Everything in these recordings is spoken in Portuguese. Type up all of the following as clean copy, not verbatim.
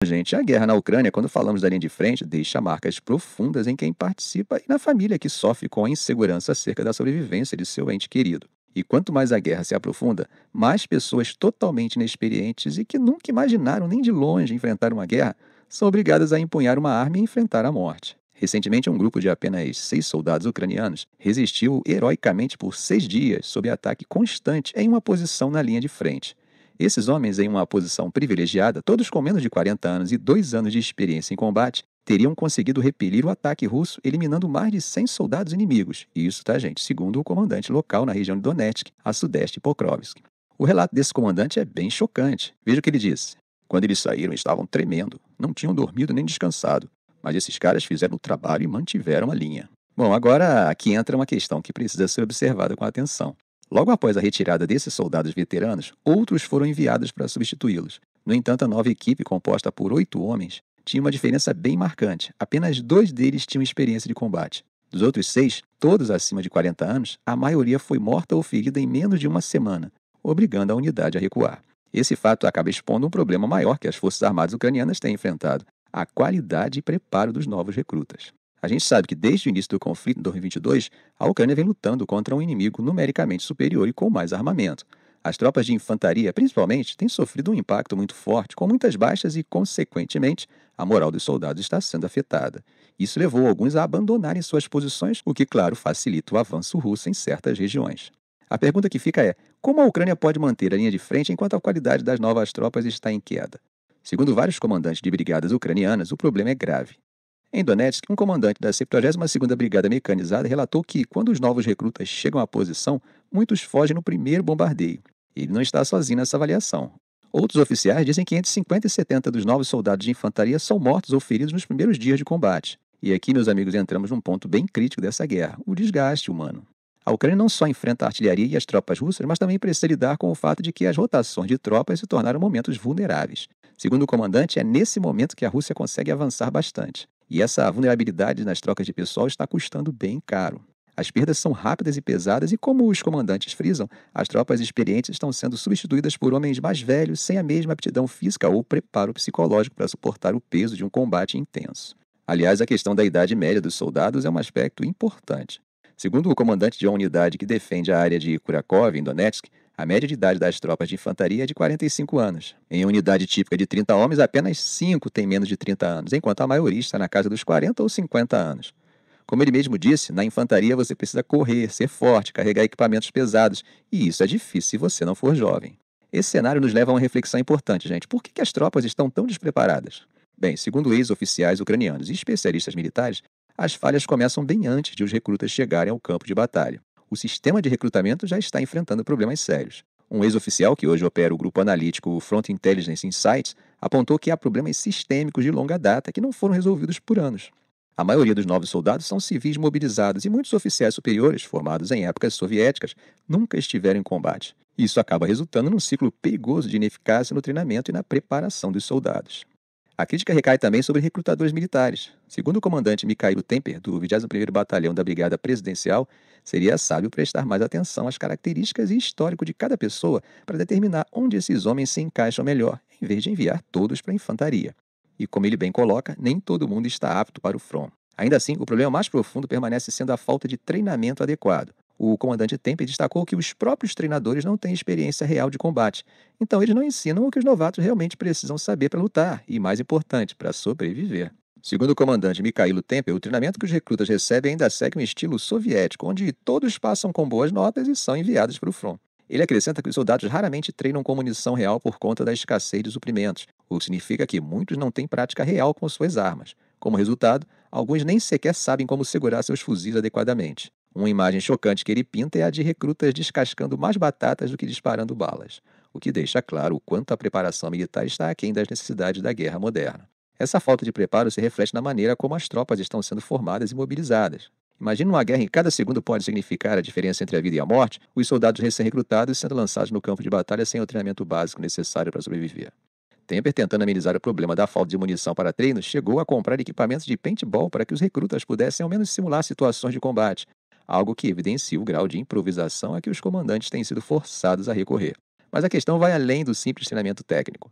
Gente, a guerra na Ucrânia, quando falamos da linha de frente, deixa marcas profundas em quem participa e na família que sofre com a insegurança acerca da sobrevivência de seu ente querido. E quanto mais a guerra se aprofunda, mais pessoas totalmente inexperientes e que nunca imaginaram nem de longe enfrentar uma guerra são obrigadas a empunhar uma arma e enfrentar a morte. Recentemente, um grupo de apenas 6 soldados ucranianos resistiu heroicamente por 6 dias sob ataque constante em uma posição na linha de frente. Esses homens, em uma posição privilegiada, todos com menos de 40 anos e 2 anos de experiência em combate, teriam conseguido repelir o ataque russo, eliminando mais de 100 soldados inimigos. Isso, tá, gente? Segundo o comandante local na região de Donetsk, a sudeste de Pokrovsk. O relato desse comandante é bem chocante. Veja o que ele disse. Quando eles saíram, estavam tremendo. Não tinham dormido nem descansado. Mas esses caras fizeram o trabalho e mantiveram a linha. Bom, agora aqui entra uma questão que precisa ser observada com atenção. Logo após a retirada desses soldados veteranos, outros foram enviados para substituí-los. No entanto, a nova equipe, composta por 8 homens, tinha uma diferença bem marcante. Apenas 2 deles tinham experiência de combate. Dos outros 6, todos acima de 40 anos, a maioria foi morta ou ferida em menos de uma semana, obrigando a unidade a recuar. Esse fato acaba expondo um problema maior que as Forças Armadas ucranianas têm enfrentado: a qualidade e preparo dos novos recrutas. A gente sabe que desde o início do conflito em 2022, a Ucrânia vem lutando contra um inimigo numericamente superior e com mais armamento. As tropas de infantaria, principalmente, têm sofrido um impacto muito forte, com muitas baixas e, consequentemente, a moral dos soldados está sendo afetada. Isso levou alguns a abandonarem suas posições, o que, claro, facilita o avanço russo em certas regiões. A pergunta que fica é: como a Ucrânia pode manter a linha de frente enquanto a qualidade das novas tropas está em queda? Segundo vários comandantes de brigadas ucranianas, o problema é grave. Em Donetsk, um comandante da 72ª Brigada Mecanizada relatou que, quando os novos recrutas chegam à posição, muitos fogem no primeiro bombardeio. Ele não está sozinho nessa avaliação. Outros oficiais dizem que entre 50 e 70 dos novos soldados de infantaria são mortos ou feridos nos primeiros dias de combate. E aqui, meus amigos, entramos num ponto bem crítico dessa guerra: o desgaste humano. A Ucrânia não só enfrenta a artilharia e as tropas russas, mas também precisa lidar com o fato de que as rotações de tropas se tornaram momentos vulneráveis. Segundo o comandante, é nesse momento que a Rússia consegue avançar bastante. E essa vulnerabilidade nas trocas de pessoal está custando bem caro. As perdas são rápidas e pesadas e, como os comandantes frisam, as tropas experientes estão sendo substituídas por homens mais velhos sem a mesma aptidão física ou preparo psicológico para suportar o peso de um combate intenso. Aliás, a questão da idade média dos soldados é um aspecto importante. Segundo o comandante de uma unidade que defende a área de Kurakov, em Donetsk, a média de idade das tropas de infantaria é de 45 anos. Em uma unidade típica de 30 homens, apenas 5 têm menos de 30 anos, enquanto a maioria está na casa dos 40 ou 50 anos. Como ele mesmo disse, na infantaria você precisa correr, ser forte, carregar equipamentos pesados, e isso é difícil se você não for jovem. Esse cenário nos leva a uma reflexão importante, gente. Por que as tropas estão tão despreparadas? Bem, segundo ex-oficiais ucranianos e especialistas militares, as falhas começam bem antes de os recrutas chegarem ao campo de batalha. O sistema de recrutamento já está enfrentando problemas sérios. Um ex-oficial que hoje opera o grupo analítico Front Intelligence Insights apontou que há problemas sistêmicos de longa data que não foram resolvidos por anos. A maioria dos novos soldados são civis mobilizados e muitos oficiais superiores, formados em épocas soviéticas, nunca estiveram em combate. Isso acaba resultando num ciclo perigoso de ineficácia no treinamento e na preparação dos soldados. A crítica recai também sobre recrutadores militares. Segundo o comandante Mikhailo Temper, do 21º Batalhão da Brigada Presidencial, seria sábio prestar mais atenção às características e histórico de cada pessoa para determinar onde esses homens se encaixam melhor, em vez de enviar todos para a infantaria. E como ele bem coloca, nem todo mundo está apto para o front. Ainda assim, o problema mais profundo permanece sendo a falta de treinamento adequado. O comandante Temper destacou que os próprios treinadores não têm experiência real de combate, então eles não ensinam o que os novatos realmente precisam saber para lutar e, mais importante, para sobreviver. Segundo o comandante Mikhailo Temper, o treinamento que os recrutas recebem ainda segue um estilo soviético, onde todos passam com boas notas e são enviados para o front. Ele acrescenta que os soldados raramente treinam com munição real por conta da escassez de suprimentos, o que significa que muitos não têm prática real com suas armas. Como resultado, alguns nem sequer sabem como segurar seus fuzis adequadamente. Uma imagem chocante que ele pinta é a de recrutas descascando mais batatas do que disparando balas, o que deixa claro o quanto a preparação militar está aquém das necessidades da guerra moderna. Essa falta de preparo se reflete na maneira como as tropas estão sendo formadas e mobilizadas. Imagina uma guerra em que cada segundo pode significar a diferença entre a vida e a morte, os soldados recém-recrutados sendo lançados no campo de batalha sem o treinamento básico necessário para sobreviver. Temper, tentando amenizar o problema da falta de munição para treinos, chegou a comprar equipamentos de paintball para que os recrutas pudessem ao menos simular situações de combate, algo que evidencia o grau de improvisação a que os comandantes têm sido forçados a recorrer. Mas a questão vai além do simples treinamento técnico.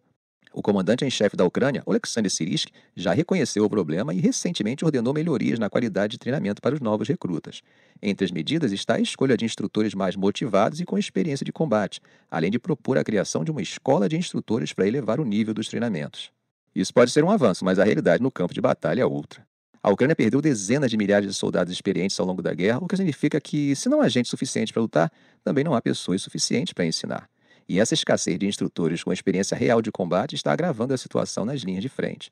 O comandante em chefe da Ucrânia, Oleksandr Sirski, já reconheceu o problema e recentemente ordenou melhorias na qualidade de treinamento para os novos recrutas. Entre as medidas está a escolha de instrutores mais motivados e com experiência de combate, além de propor a criação de uma escola de instrutores para elevar o nível dos treinamentos. Isso pode ser um avanço, mas a realidade no campo de batalha é outra. A Ucrânia perdeu dezenas de milhares de soldados experientes ao longo da guerra, o que significa que, se não há gente suficiente para lutar, também não há pessoas suficientes para ensinar. E essa escassez de instrutores com experiência real de combate está agravando a situação nas linhas de frente.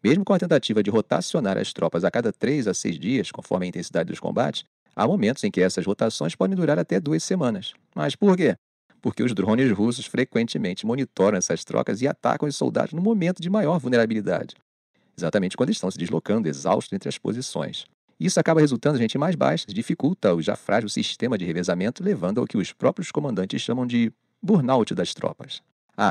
Mesmo com a tentativa de rotacionar as tropas a cada 3 a 6 dias, conforme a intensidade dos combates, há momentos em que essas rotações podem durar até 2 semanas. Mas por quê? Porque os drones russos frequentemente monitoram essas trocas e atacam os soldados no momento de maior vulnerabilidade, exatamente quando estão se deslocando exaustos entre as posições. Isso acaba resultando em gente mais baixa, dificulta o já frágil sistema de revezamento, levando ao que os próprios comandantes chamam de burnout das tropas.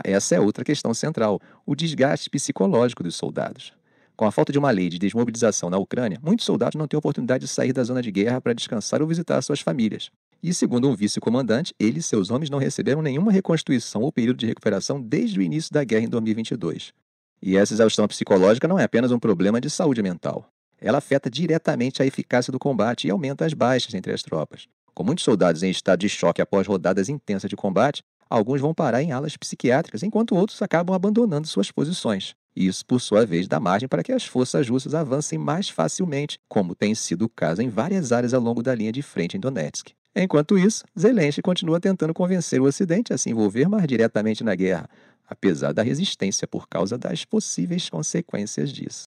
Essa é outra questão central, o desgaste psicológico dos soldados. Com a falta de uma lei de desmobilização na Ucrânia, muitos soldados não têm oportunidade de sair da zona de guerra para descansar ou visitar suas famílias. E, segundo um vice-comandante, ele e seus homens não receberam nenhuma reconstituição ou período de recuperação desde o início da guerra em 2022. E essa exaustão psicológica não é apenas um problema de saúde mental. Ela afeta diretamente a eficácia do combate e aumenta as baixas entre as tropas. Com muitos soldados em estado de choque após rodadas intensas de combate, alguns vão parar em alas psiquiátricas, enquanto outros acabam abandonando suas posições. Isso, por sua vez, dá margem para que as forças russas avancem mais facilmente, como tem sido o caso em várias áreas ao longo da linha de frente em Donetsk. Enquanto isso, Zelensky continua tentando convencer o Ocidente a se envolver mais diretamente na guerra, apesar da resistência por causa das possíveis consequências disso.